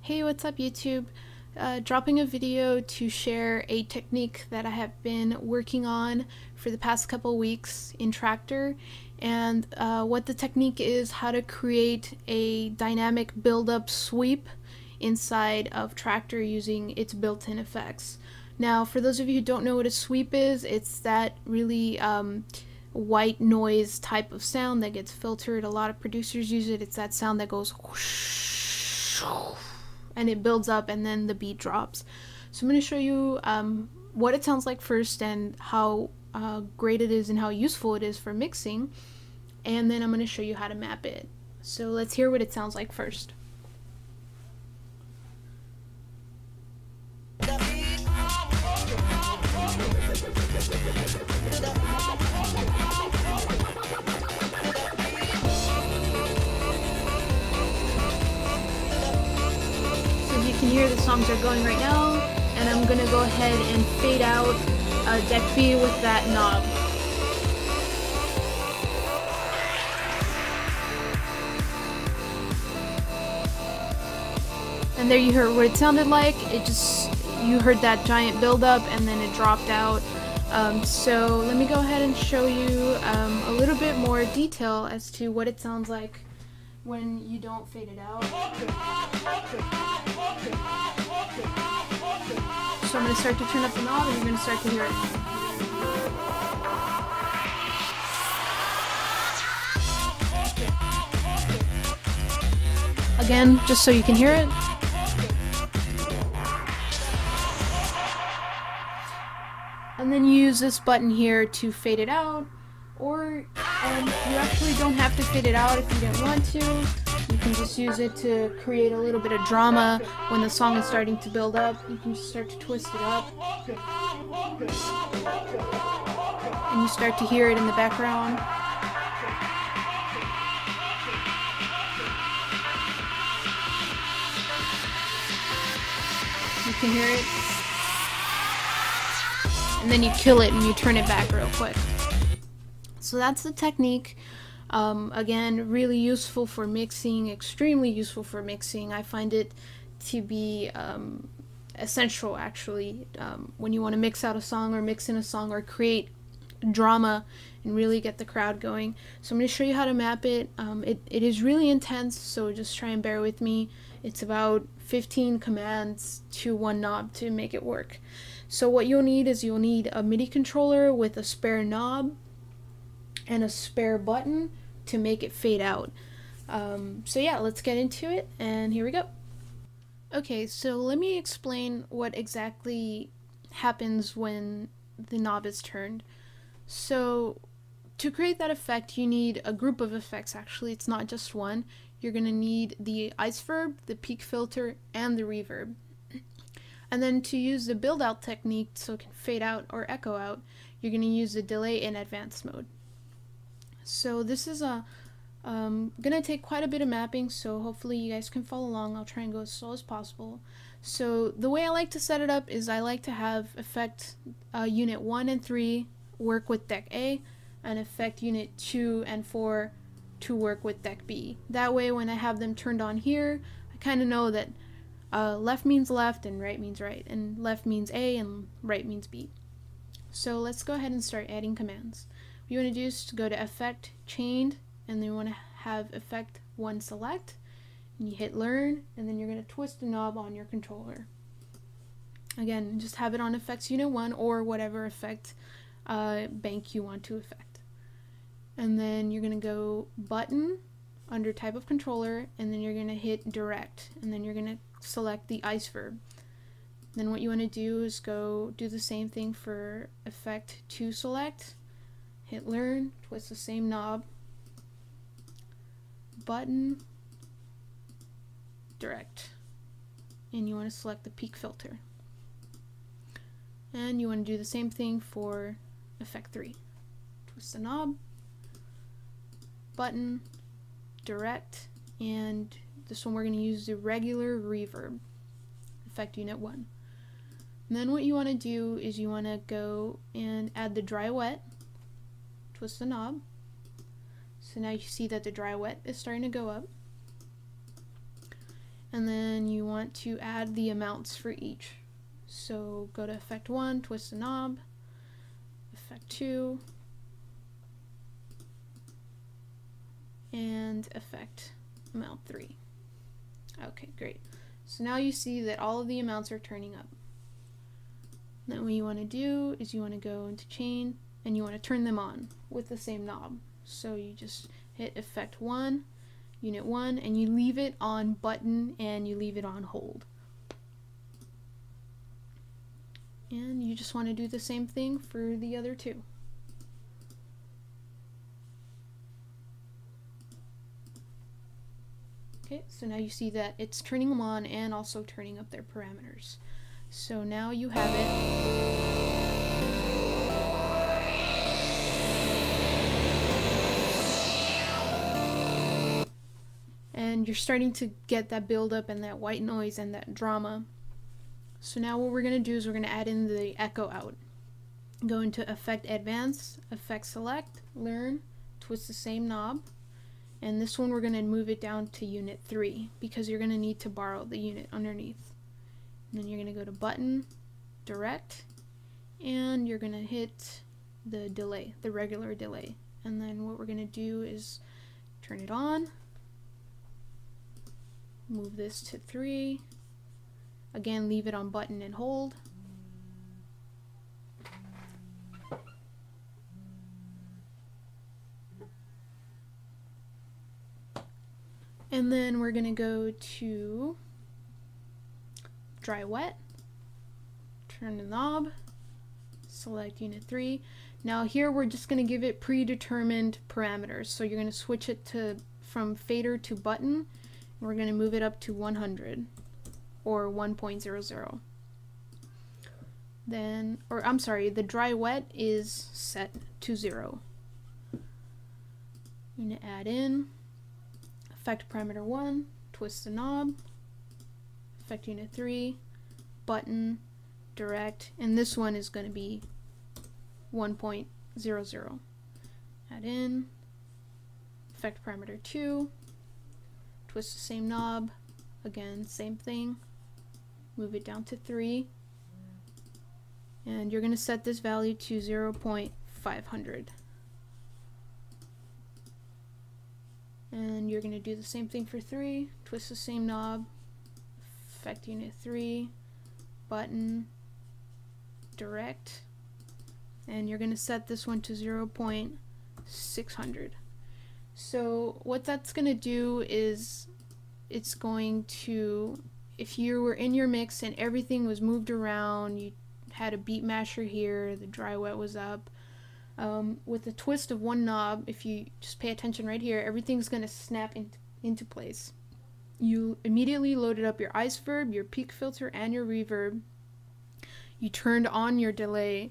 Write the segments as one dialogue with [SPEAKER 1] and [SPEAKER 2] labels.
[SPEAKER 1] Hey, what's up YouTube? Dropping a video to share a technique that I have been working on for the past couple weeks in Traktor, and what the technique is, how to create a dynamic build-up sweep inside of Traktor using its built-in effects. Now, for those of you who don't know what a sweep is, it's that really white noise type of sound that gets filtered. A lot of producers use it. It's that sound that goes whoosh, and it builds up and then the beat drops. So I'm going to show you what it sounds like first and how great it is and how useful it is for mixing, and then I'm going to show you how to map it. So let's hear what it sounds like first. You can hear the songs are going right now, and I'm gonna go ahead and fade out deck B with that knob. And there you heard what it sounded like. You heard that giant buildup and then it dropped out. So let me go ahead and show you a little bit more detail as to what it sounds like when you don't fade it out. So I'm going to start to turn up the knob and you're going to start to hear it. Again, just so you can hear it. And then you use this button here to fade it out, or you actually don't have to fade it out if you don't want to. You can just use it to create a little bit of drama when the song is starting to build up. You can just start to twist it up, and you start to hear it in the background. You can hear it. And then you kill it and you turn it back real quick. So that's the technique. Again, really useful for mixing, extremely useful for mixing. I find it to be essential, actually, when you want to mix out a song or mix in a song or create drama and really get the crowd going. So I'm going to show you how to map it. It is really intense, so just try and bear with me. It's about 15 commands to one knob to make it work. So what you'll need is you'll need a MIDI controller with a spare knob and a spare button to make it fade out. So yeah, let's get into it, and here we go. Okay, so let me explain what exactly happens when the knob is turned. So to create that effect, you need a group of effects. Actually, it's not just one. You're gonna need the ice verb, the peak filter, and the reverb. And then to use the build out technique so it can fade out or echo out, you're going to use the delay in advanced mode. So this is going to take quite a bit of mapping, so hopefully you guys can follow along. I'll try and go as slow as possible. So the way I like to set it up is I like to have effect unit 1 and 3 work with deck A, and effect unit 2 and 4 to work with deck B. That way when I have them turned on here, I kind of know that left means left and right means right, and left means A and right means B. So let's go ahead and start adding commands. What you want to do is to go to Effect, Chained, and then you want to have Effect 1 select, and you hit Learn, and then you're going to twist the knob on your controller. Again, just have it on Effects Unit 1 or whatever effect bank you want to affect. And then you're going to go Button under Type of Controller, and then you're going to hit Direct, and then you're going to select the ice verb. Then what you want to do is go do the same thing for effect 2 select, hit Learn, twist the same knob, button, direct, and you want to select the peak filter. And you want to do the same thing for effect 3. Twist the knob, button, direct, and this one we're going to use the regular reverb, effect unit 1. And then what you want to do is you want to go and add the dry wet, twist the knob. So now you see that the dry wet is starting to go up. And then you want want to add the amounts for each. So go to effect 1, twist the knob, effect 2, and effect amount 3. Okay, great. So now you see that all of the amounts are turning up. Then what you want to do is you want to go into chain and you want to turn them on with the same knob. So you just hit effect 1, unit 1, and you leave it on button and you leave it on hold. And you just want to do the same thing for the other two. Okay, so now you see that it's turning them on and also turning up their parameters. So now you have it. And you're starting to get that buildup and that white noise and that drama. So now what we're going to do is we're going to add in the echo out. Go into Effect Advance, Effect Select, Learn, twist the same knob. And this one we're going to move it down to unit 3 because you're going to need to borrow the unit underneath. And then you're going to go to Button, Direct, and you're going to hit the delay, the regular delay. And then what we're going to do is turn it on, move this to 3, again leave it on button and hold. And then we're going to go to Dry Wet, turn the knob, select unit 3. Now here we're just going to give it predetermined parameters. So you're going to switch it to from fader to button. We're going to move it up to 100 or 1.00. Then, or I'm sorry, the dry wet is set to 0. I'm going to add in effect parameter 1, twist the knob, effect unit 3, button, direct, and this one is going to be 1.00. Add in effect parameter 2, twist the same knob, again same thing, move it down to 3, and you're going to set this value to 0.500. And you're going to do the same thing for 3, twist the same knob, effect unit 3, button, direct, and you're going to set this one to 0.600. So what that's going to do is it's going to, if you were in your mix and everything was moved around, you had a beat masher here, the dry wet was up, with the twist of one knob, if you just pay attention right here, everything's going to snap into place. You immediately loaded up your iceverb, your peak filter, and your reverb. You turned on your delay,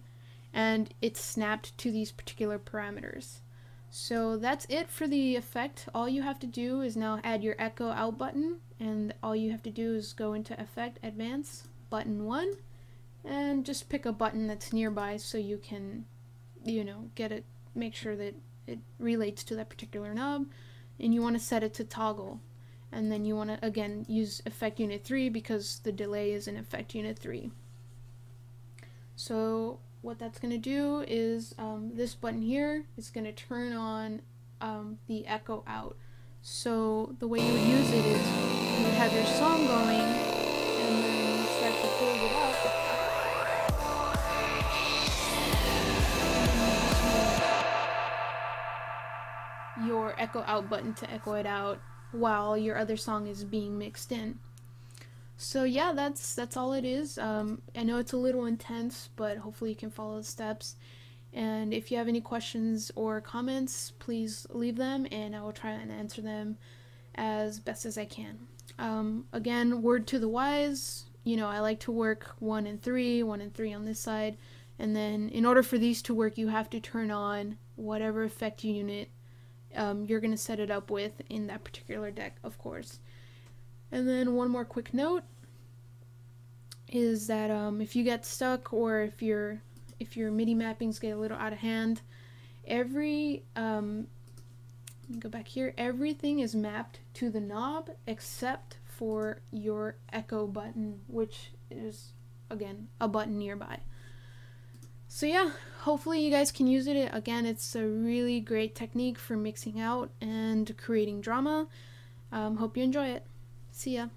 [SPEAKER 1] and it snapped to these particular parameters. So that's it for the effect. All you have to do is now add your echo out button, and all you have to do is go into Effect, Advance, Button 1, and just pick a button that's nearby so you can, you know, get it, make sure that it relates to that particular knob, and you want to set it to toggle. And then you want to again use Effect Unit 3 because the delay is in Effect Unit 3. So what that's going to do is this button here is going to turn on the echo out. So the way you would use it is you would have your song going and then you start to build it up. Your echo out button to echo it out while your other song is being mixed in. So yeah, that's all it is. I know it's a little intense, but hopefully you can follow the steps. And if you have any questions or comments, please leave them and I will try and answer them as best as I can. Again, word to the wise, you know, I like to work 1 and 3 on this side, and then in order for these to work you have to turn on whatever effect unit you're going to set it up with in that particular deck, of course. And then one more quick note is that if you get stuck or if your MIDI mappings get a little out of hand, let me go back here, everything is mapped to the knob except for your echo button, which is, again, a button nearby. So yeah, hopefully you guys can use it. Again, it's a really great technique for mixing out and creating drama. Hope you enjoy it. See ya.